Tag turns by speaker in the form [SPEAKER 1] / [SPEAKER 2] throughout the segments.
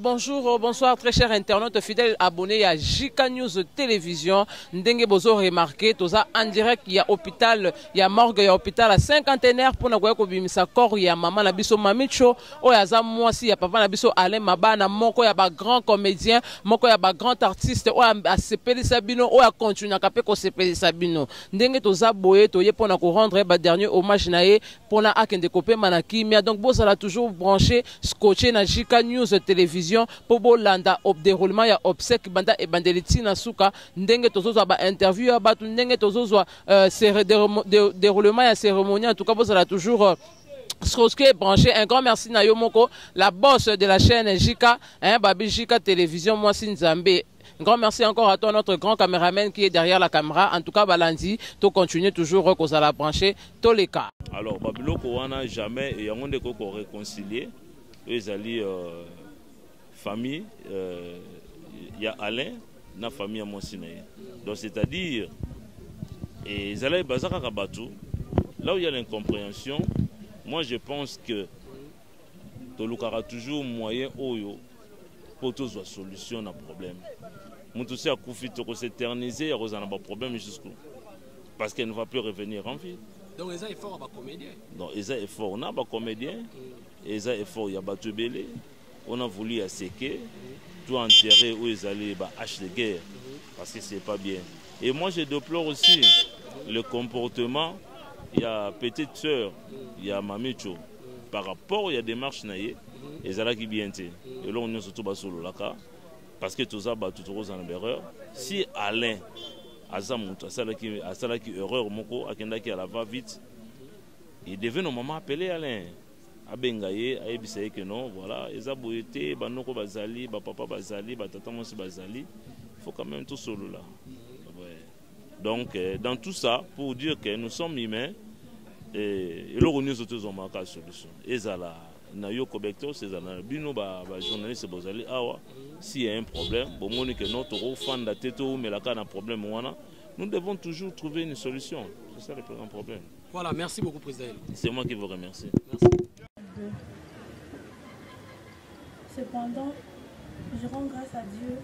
[SPEAKER 1] Bonjour, bonsoir très chers internautes fidèles abonnés à JK News Télévision. Ndenge bozo remarqué, toza en direct, il y a hôpital, il y a morgue, il y a hôpital à cinquantenaire pour n'avoir ko bimisa corps, il y a maman Nabiso Mamicho, o ya za moi si, il y a papa Nabiso Alain Mabana, moko ya ba grand comédien, moko ya ba grand artiste, o ya sepeli Sabino, o ya continue à capé ko sepeli Sabino. Ndenge toza boye, toye pour na ko rendre ba dernier hommage nae pour na akende kopé manakimia. Donc boza la toujours branché, scotché na JK News Télévision. Pour bolanda déroulement ya obsèque banda e bandeliti na suka ndenge tozozo ba interview ba ndenge tozozo déroulement ya cérémonie. En tout cas vous allez toujours Scoske branché. Un grand merci na Yomoko, la boss de la chaîne JK, Babi JK Télévision, moi Sinzambé. Un grand merci encore à toi, notre grand caméraman qui est derrière la caméra. En tout cas, Balandi, tu continues toujours qu'on la brancher tous les cas.
[SPEAKER 2] Alors, Babiloko, on n'a jamais et on est réconcilié. Ils allaient famille, il y a Alain, la famille à Monsinaï. Donc, c'est-à-dire, et ils allaient bazar à Rabatou, là où il y a l'incompréhension. Moi, je pense que tu auras toujours moyen pour trouver une solution à problème. Mon aussi a Koufi to s'éterniser, il y a un problème jusqu'où. Parce qu'elle ne va plus revenir en vie.
[SPEAKER 3] Donc, ils ont effort à comédien.
[SPEAKER 2] Donc, ils ont effort. On a des comédiens, ils ont effort, il y a des belé. On a voulu asséquer, tout enterrer où ils allaient hache de guerre. Parce que ce n'est pas bien. Et moi, je déplore aussi le comportement. Il y a petite sœur, il y a Mamicho. Par rapport à la démarche, et ça qui bien été. Et là, on est surtout sur le lac. Parce que tout ça, tout rose en erreur. Si Alain, à ça qui erreur, moko, à qui la va vite, il devait normalement appeler Alain. Abengaye, aebissaye que non, voilà, ils ont boyé, banoko bazali, papa bazali, tata monsi bazali. Il faut quand même tout solo là. Donc, dans tout ça, pour dire que nous sommes humains, et le revenu sur tous ont la solution. Et ça là, nayo kobekto, c'est ça. Bino ba journaliste bozali awa. S'il y a un problème, bon moni que notre fan da teto mais la cas un problème wana, nous devons toujours trouver une solution. C'est ça le plus grand problème.
[SPEAKER 3] Voilà, merci beaucoup président.
[SPEAKER 2] C'est moi qui vous remercie.
[SPEAKER 3] Merci.
[SPEAKER 4] Cependant, je rends grâce à Dieu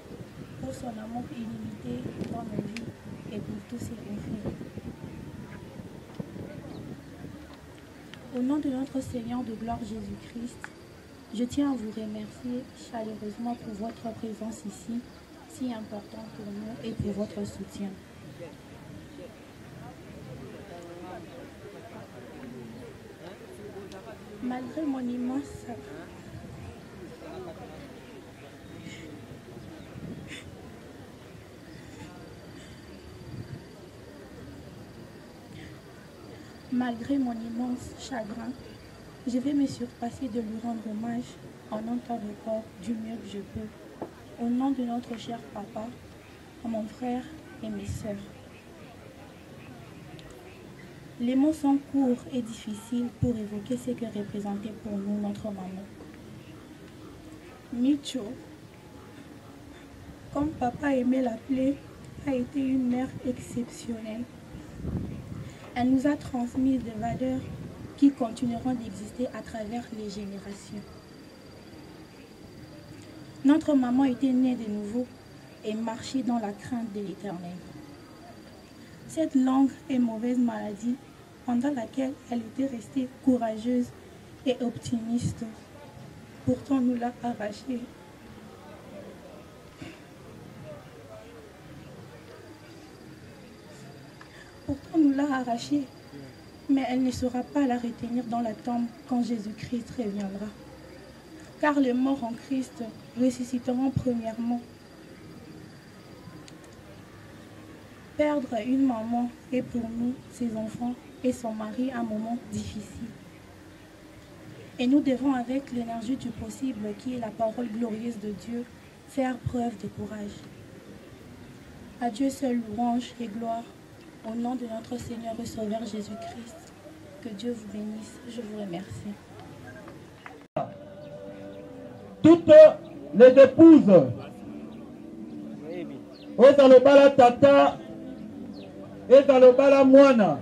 [SPEAKER 4] pour son amour illimité dans ma vie et pour tous ses bienfaits. Au nom de notre Seigneur de gloire Jésus-Christ, je tiens à vous remercier chaleureusement pour votre présence ici, si importante pour nous, et pour votre soutien. Malgré mon immense chagrin, je vais me surpasser de lui rendre hommage en un temps record du mieux que je peux, au nom de notre cher papa, à mon frère et mes sœurs. Les mots sont courts et difficiles pour évoquer ce que représentait pour nous notre maman. Micho, comme papa aimait l'appeler, a été une mère exceptionnelle. Elle nous a transmis des valeurs qui continueront d'exister à travers les générations. Notre maman était née de nouveau et marchait dans la crainte de l'Éternel. Cette longue et mauvaise maladie, pendant laquelle elle était restée courageuse et optimiste, pourtant nous l'a arrachée. Mais elle ne saura pas la retenir dans la tombe quand Jésus-Christ reviendra. Car les morts en Christ ressusciteront premièrement. Perdre une maman est pour nous, ses enfants et son mari, un moment difficile. Et nous devons, avec l'énergie du possible qui est la parole glorieuse de Dieu, faire preuve de courage. À Dieu seul louange et gloire. Au nom de notre Seigneur et Sauveur Jésus-Christ, que Dieu vous bénisse. Je vous remercie.
[SPEAKER 5] Toutes les épouses, Ozalobala Tata, Ezalobala Moana,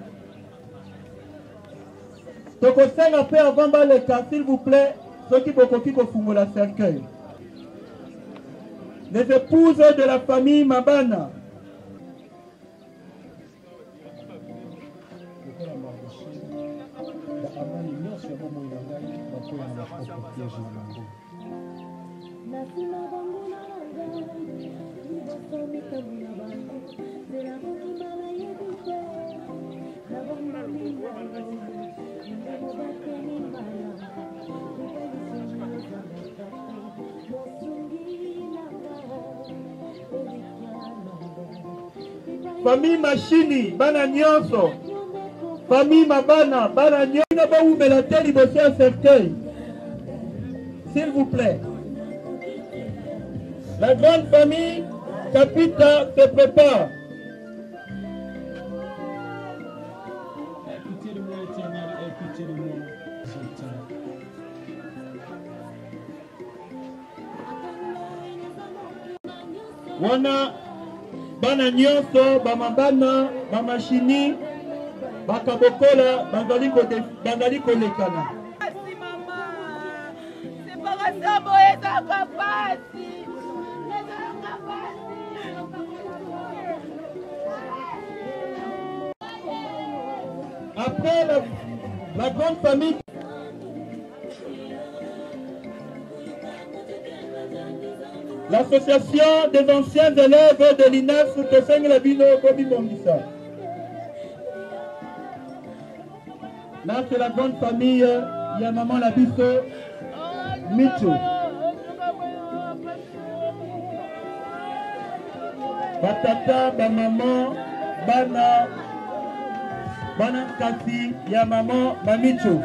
[SPEAKER 5] Tokosenga pe avant baleka, s'il vous plaît, ceux qui bokoki kofungola cercueil. les épouses de la famille Mabana. Famille Machini, Bana Nyonso, famille Mabana, Bana Nyonso, ba ou melate liboso ya cercueil. S'il vous plaît. La grande famille Kapita se prépare.
[SPEAKER 6] Écoutez-le-moi, Éternel, écoutez-le-moi.
[SPEAKER 5] Wana Bana Nyonso, Bamabana, Bamachini, Bakabokola, Bangali Kolekana.
[SPEAKER 7] Merci maman. Séparation moyenne à capacité.
[SPEAKER 5] Après la grande famille, l'association des anciens élèves de l'INAS Toseng Labino Bobi Bongisa. Là, c'est la grande famille Yamaman Labiso Micho. Batata, Bamaman, Bana Kasi, Yamaman, Bamicho.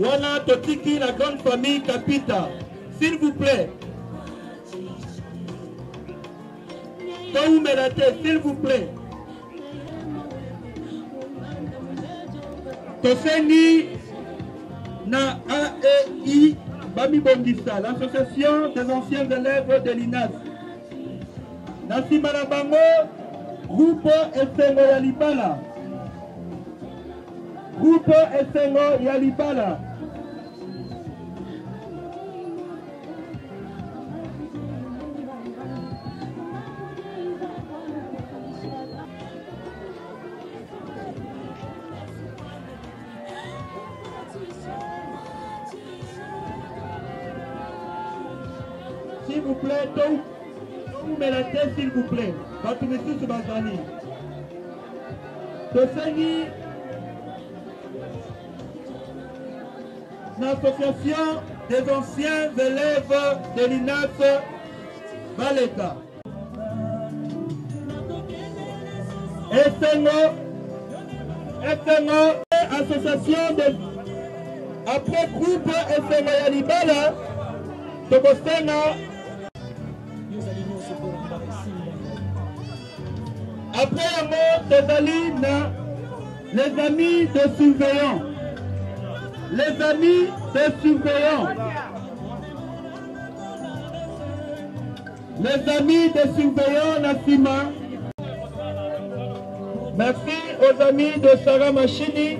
[SPEAKER 5] Wana Totiki, la grande famille Kapita, s'il vous plaît. Taou Melate, s'il vous plaît. Toseni na AEI Bami Bongisa, l'association des anciens élèves de l'INAS. Nasi Malabango, groupe Essengo Yalibala. Groupe Essengo Yalibala. S'il vous plaît, tout met la tête, s'il vous plaît. Quand tu me suis sur ma famille. Toseni, l'association des anciens élèves de l'INAS Baleka. FNO, association de... Après groupe FNO Yalibala, Tokosenga. Après la mort de Dalina, les amis de surveillants. Les amis des surveillants. Les amis des surveillants Nassima. Merci aux amis de Sarah Machini.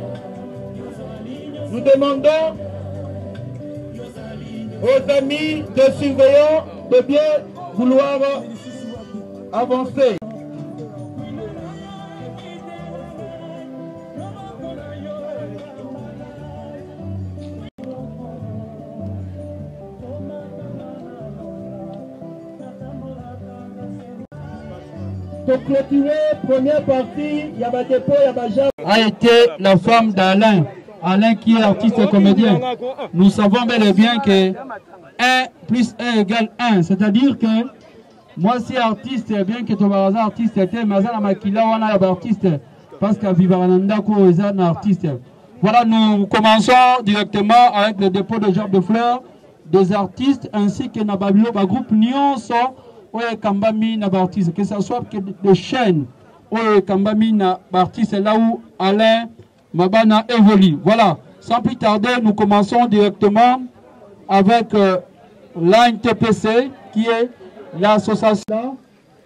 [SPEAKER 5] Nous demandons aux amis de surveillants de bien vouloir avancer. Pour clôturer, première partie, il y a dépôt, il y a
[SPEAKER 6] a été la femme d'Alain. Alain qui est artiste et comédien. Nous savons bel et bien que 1 plus 1 égale 1. C'est-à-dire que moi si artiste, bien que ton artiste était, mais à Makila on a artiste. Parce qu'à Vivarananda, on est artiste. Voilà, nous commençons directement avec le dépôt de gerbes de fleurs des artistes ainsi que Nababilo, groupe Nyonso, Oye Kambami Nabartiste, que ce soit des chaînes, Oye Kambami Nabartiste, là où Alain Mabana évolue. Voilà, sans plus tarder, nous commençons directement avec l'ANTPC, qui est l'association.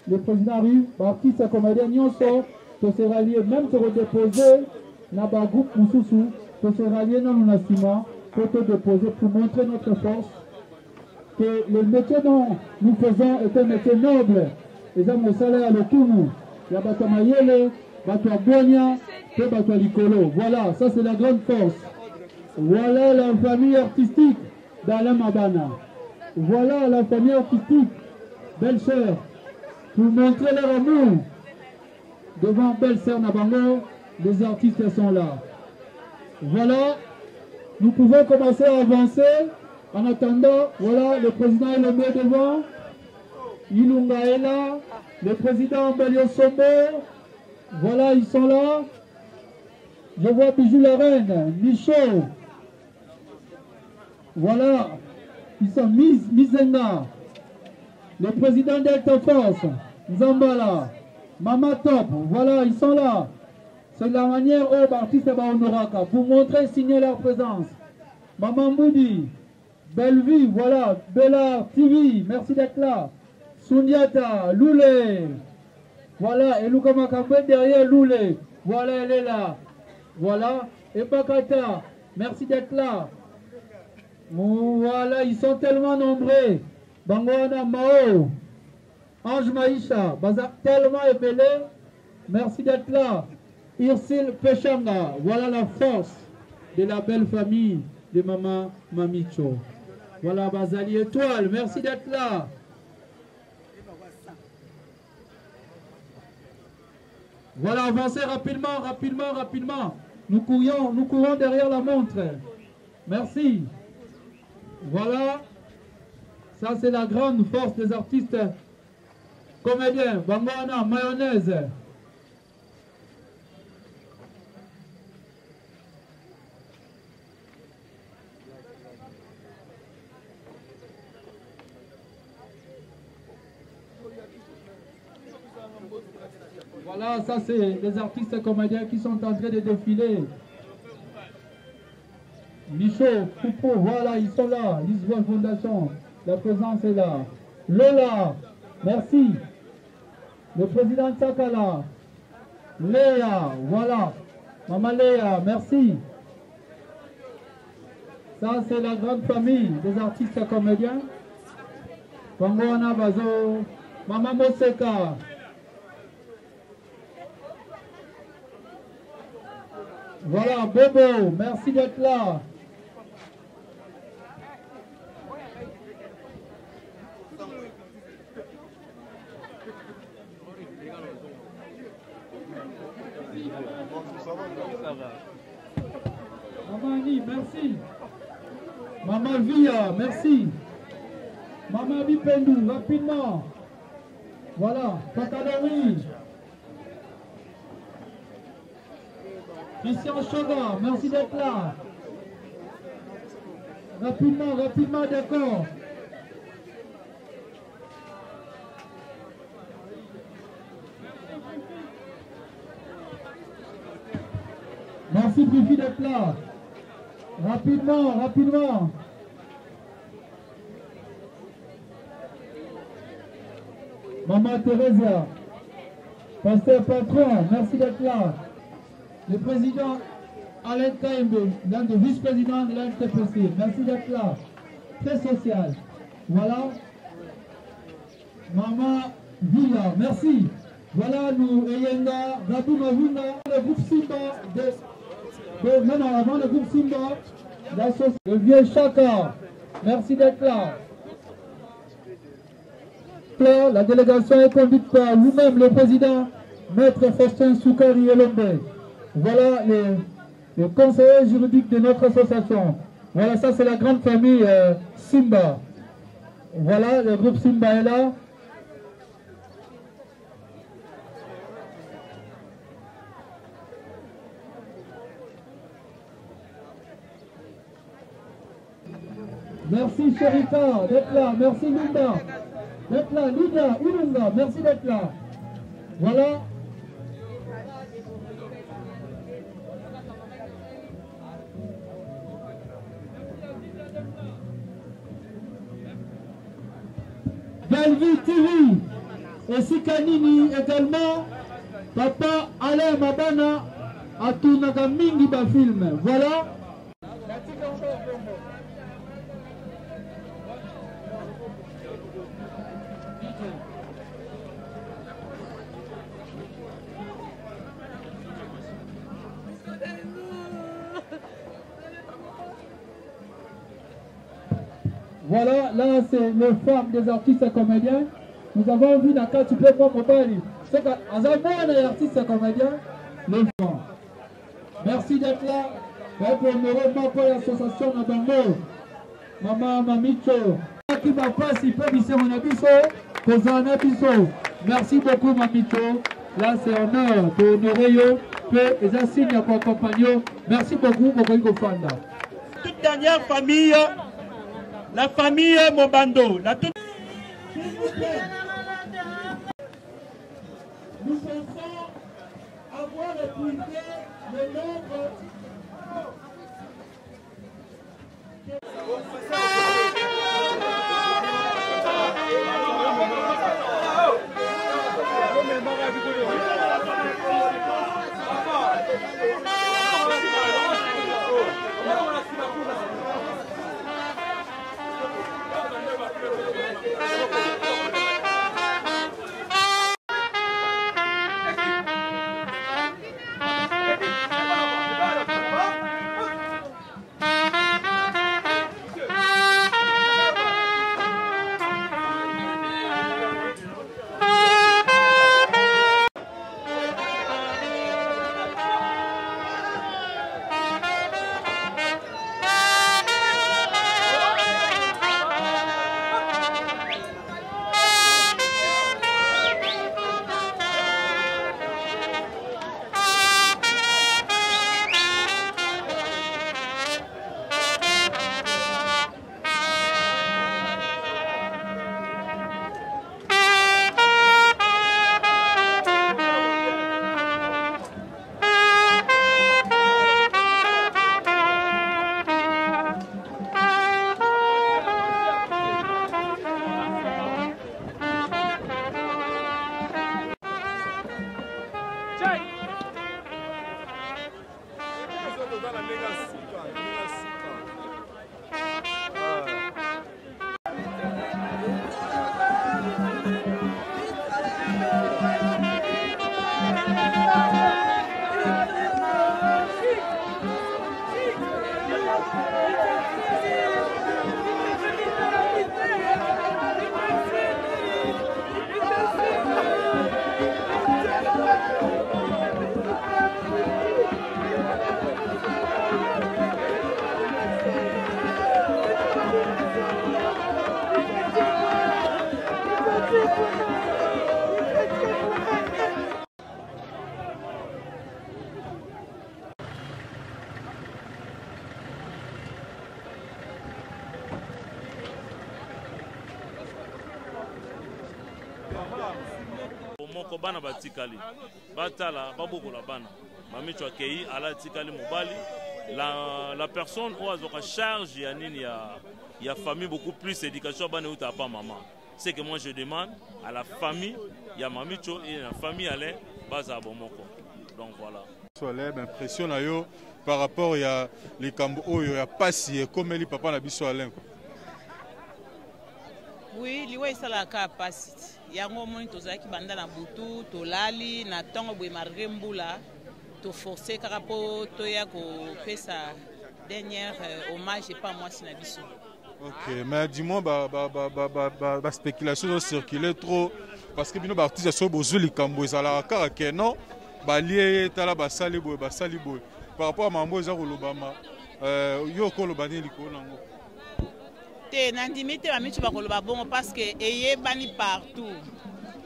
[SPEAKER 6] Le président arrive, artiste comédien Nyonso, to se rallier, même se redéposer, dans le groupe Moussoussou, to se rallier dans le Nassima, pour te déposer, pour montrer notre force, que le métier dont nous faisons est un métier noble. Les hommes au salaire, le Kounou, la Batamayele, Batua Bonia, et Batua Likolo. Voilà, ça c'est la grande force. Voilà la famille artistique d'Alain Mabana. Voilà la famille artistique, belle-sœur, pour montrer leur amour. Devant belle-sœur Nabango, les artistes sont là. Voilà, nous pouvons commencer à avancer. En attendant, voilà, le président est le mieux devant. Ilunga est là. Le président Balio Sombo. Voilà, ils sont là. Je vois Bijou la Reine, Michaud. Voilà, ils sont Mizenga. Le président Delta Force, Zambala, Mama Top. Voilà, ils sont là. C'est la manière où l'artiste va honoraka pour montrer, signer leur présence. Maman Moudi. Belle vie, voilà, Bella TV, merci d'être là. Sundiata, Loulé, voilà, et Luka Makambé derrière Loulé, voilà, elle est là. Voilà, et Bakata, merci d'être là. Voilà, ils sont tellement nombreux. Bangwana Mao, Ange Maïcha, Baza, tellement épelé, merci d'être là. Irsil Pechanga, voilà la force de la belle famille de Maman Mamicho. Voilà, Bazali Étoile, merci d'être là. Voilà, avancez rapidement, rapidement, rapidement. Nous courons derrière la montre. Merci. Voilà. Ça, c'est la grande force des artistes comédiens. Bangwana, mayonnaise. Voilà, ça c'est les artistes comédiens qui sont en train de défiler. Michaud, Poupo, voilà, ils sont là. Lisbonne Fondation, la présence est là. Lola, merci. Le président Tsakala. Léa, voilà. Maman Léa, merci. Ça c'est la grande famille des artistes comédiens. Pangwana Bazo, Maman Moseka. Voilà, Bobo, merci d'être là. Maman Annie, merci. Maman Via, merci. Maman Bipendou, rapidement. Voilà, Pakadori. Christian Choga, merci d'être là. Rapidement, rapidement, d'accord. Merci Fifi d'être là. Rapidement, rapidement. Maman Teresa, Pasteur Patron, merci d'être là. Le président Alain Kaimbe, l'un des vice-présidents de l'NTPC, merci d'être là. Très social. Voilà. Maman Villa, merci. Voilà, nous, Eyenga, Rabou Mavuna, le groupe Simba, maintenant avant le groupe Simba, le vieux Chaka, merci d'être là. La délégation est conduite par vous-même, le président, Maître Faustin Soukari Elombe. Voilà les conseillers juridiques de notre association. Voilà, ça c'est la grande famille Simba. Voilà, le groupe Simba est là. Merci Sherika d'être là. Merci Linda d'être là. Lydia, Ilunga, merci d'être là. Voilà. Belvi TV et Sikanini également. Papa Alain Mabana a tourné mingi ba film. Voilà. Voilà, là c'est le femmes des artistes et comédiens. Nous avons vu dans cas tu peux voir mon père. C'est qu'un des artistes et comédiens, les femmes. Merci d'être là. Pour le pour l'association Nabango. Maman Mamicho. Qui m'a pas si peu de mon abisso. Posana Bisso. Merci beaucoup Mamicho. Là c'est honneur pour honorer eux. Peu et un signe pour accompagner. Merci beaucoup pour Koiko Fanda.
[SPEAKER 5] Toute dernière famille. La famille Mobando, nous pensons avoir épuisé le nombre.
[SPEAKER 2] moko bana batikali batala babokola bana mamicho akei ala tikali mobali la personne ou azoka charge ya nini ya famille beaucoup plus éducation bana uta pa maman. C'est que moi je demande à la famille ya mamicho et la famille Alain baza bomoko. Donc voilà.
[SPEAKER 8] Soleil impression na yo par rapport ya les cambo oyo ya pasi comme li papa na biso Alain.
[SPEAKER 7] Oui, liwa isala ka pasi. Yango moni tozaki banda na butu tolali na tongo boye marge mbula to forcer karapo to ya ko pesa dernière hommage et pas moi sina biso.
[SPEAKER 8] Ok, mais dis-moi ba spéculation ont circulé trop parce que bino ba artiste so bozo li cambo isala ka ke non ba lié tala ba sali boy par rapport à mambo za ko lobama yo ko lobani liko nango.
[SPEAKER 7] Nandimite mamichu bakoloba bongo parce que eye bani partout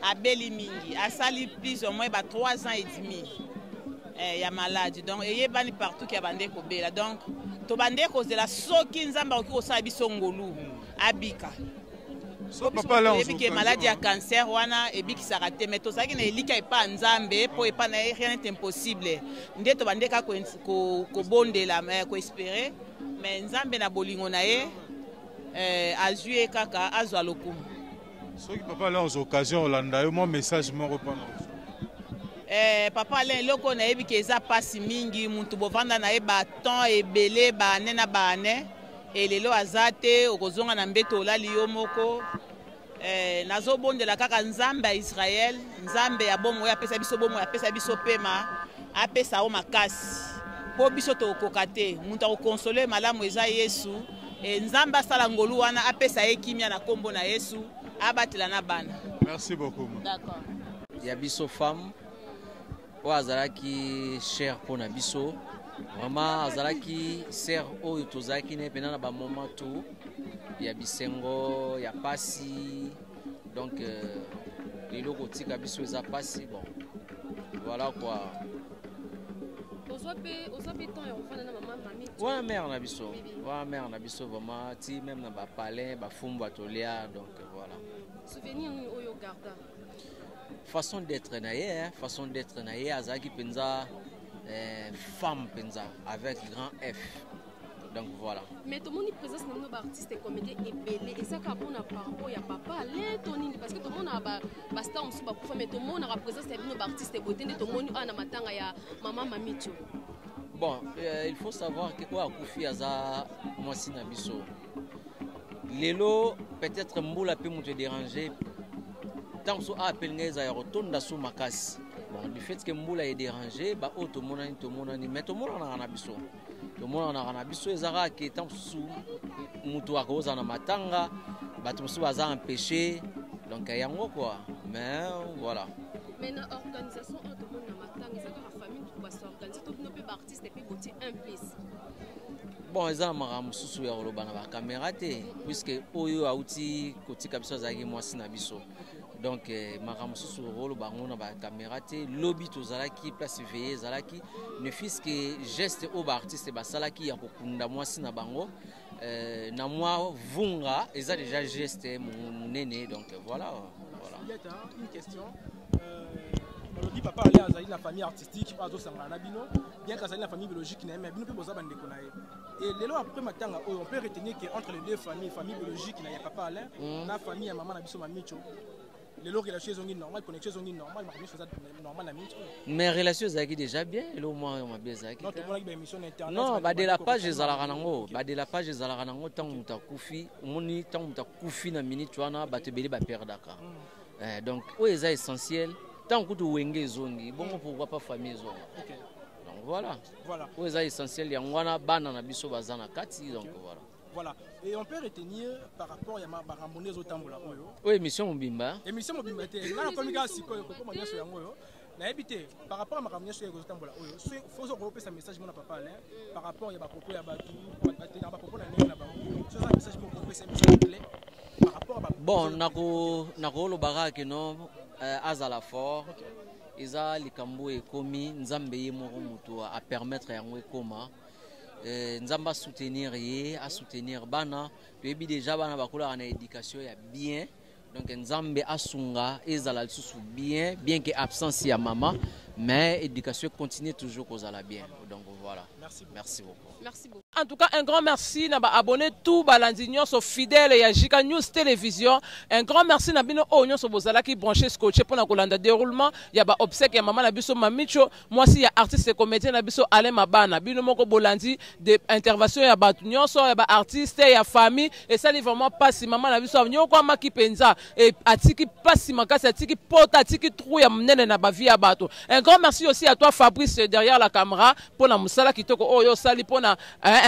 [SPEAKER 7] à Beli mingi a sali plus ou moins 3 ans et demi ya maladi donc eyebani partout ya bandeko bela donc to bandeko zela soki nzambe akoki kosala biso ngolu abika ebiki maladi ya cancer wana ebikisaka te mais tozalaki na elika epa nzambe mpo epa na ye rien n'est impossible nde to bandeka kobondela koespere mais nzambe na bolingo na ye azwi ye kaka azwa lokumu
[SPEAKER 8] soki papa ala oza occasion olanda yo mwa message moko mpona
[SPEAKER 7] papa alain eloko nayebi ke eza pasi mingi mutu bovanda na ye baton ebele bane na bane elelo aza te okozonga na mbeto olali yo moko nazobondela kaka nzambe ya Israel nzambe ya bomoi apesa biso bomoi apesa biso pema apesa o makasi po biso tokoka te mutu akokonsole malamu eza Yesu nzambe asala ngolu wana apesa ye kimia na kombo na Yesu abatela na bana.
[SPEAKER 8] Merci beaucoup.
[SPEAKER 7] D'accord.
[SPEAKER 9] Ya biso femme o azalaki cher pona biso vraiment azalaki ser oyo tozalaki ne pena na ba moment tout ya bisengo ya pasi donc lelo kotika biso eza pasi bon voilà quoi. Ouais, mère na biso. Ouais, mère na biso vraiment ti même na ba palais ba fumba tolia donc voilà.
[SPEAKER 10] Souvenir oyo garda.
[SPEAKER 9] Façon d'être naie, façon d'être naie azaki penza femme penza avec grand F. Donc voilà.
[SPEAKER 10] Mais tout le monde présence na no artiste et comédien et belé et ça ka bona parcours ya papa lentonini parce que tout le monde a ba star on suba kufa mais tout le monde a présence ya bino artiste et beauté tout le monde ana matanga ya maman Mamicho.
[SPEAKER 9] Bon, il faut savoir que quoi Koufi aza mwasi na biso. Lelo peut-être mbula peut me déranger. Tant que appel ngeza ya rotonda sous makasi. Bon, du fait que mbula est dérangé, ba o to monani mais to monana na biso. To monana na biso ezara que tant sous mutu akoza na matanga, ba to sous baza empêché. Donc yango quoi. Mais voilà.
[SPEAKER 10] Mais na organisation to mona matanga ezaka la famille pour s'organiser tout nos peu artistes et puis botti un plus.
[SPEAKER 9] Bon, eza makambo susu ya koloba na ba caméra te puisque oyo auti kotika biso azaki mwasi na biso. Donc makambo susu koloba ngona ba caméra te lobby tozalaki place veillée zalaki ne fils que geste au ba artiste ba salaki ya kokunda mwasi na bango na moi vunga eza déjà geste munene donc voilà voilà.
[SPEAKER 3] Il y a une question on papa allait à la famille artistique azo sangana bino bien qu'à la famille biologique mais bino pe boza bande ko na et lelo après matanga on peut retenir que entre les deux familles famille biologique na ya papa Alain na famille ya maman na biso Mamicho lelo relation zongi normal connexion zongi normal ma famille faisait normal na Mamicho
[SPEAKER 9] mais relation zaki déjà bien lelo moi ma bien zaki
[SPEAKER 3] non tout le monde qui émission internet
[SPEAKER 9] non ba de la page ezalaka nango ba de la page ezalaka nango tant mutakufi moni tant mutakufi na minute wana ba te beli ba perdaka donc o eza essentiel. Tant que tu wenge zongi, bon pourquoi pas famille zongi.
[SPEAKER 3] Okay.
[SPEAKER 9] Donc voilà.
[SPEAKER 3] Voilà.
[SPEAKER 9] Où est essentiel ya ngwana bana na biso bazana kati donc voilà.
[SPEAKER 3] Voilà. Et on peut retenir par rapport à ma barambonezo tambola oyo.
[SPEAKER 9] Oui, émission Mobimba.
[SPEAKER 3] Émission Mobimba te. Na komika sikoyo ko ma nyaso yango yo. Na ebité par rapport à ma barambonezo ya tambola oyo. Faut reposer sa message mon papa Alain par rapport ya ba propos ya batu, ba propos na nini na bango. C'est un message pour reposer message clé par rapport à
[SPEAKER 9] bon nako lo baraka non azala fort eza likambo ekomi nzambe ye moko mutu a permettre yango ekoma nzamba soutenir ye a soutenir bana toyebi déjà bana bakola na éducation ya bien donc nzambe asunga ezala lisusu bien que absence ya maman mais éducation continue toujours kozala bien donc voilà merci beaucoup.
[SPEAKER 10] Merci beaucoup.
[SPEAKER 1] En tout cas, un grand merci na ba abonné tout balandignon so fidèle ya Jika News Télévision. Un grand merci na bino onyo so bozala ki branché scotché pour na kolanda déroulement ya ba obsèque ya maman na biso Mamicho. Moi si ya artiste et comédien na biso Alain Mabana. Bino moko bolandi de intervention ya ba nyonso ya ba artiste ya famille et ça li vraiment pas si maman na biso nyoko kwa maki penza et atiki pasi makasi atiki pota atiki trou ya mnene na ba vie ya bato. Un grand merci aussi à toi Fabrice derrière la caméra pour na musala kitoko oyo sali pour na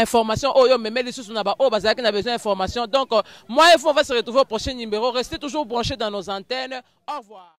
[SPEAKER 1] information oyo mais les sous na ba o bazaki na besoin d'information donc moi il faut on va se retrouver au prochain numéro restez toujours branchés dans nos antennes au revoir.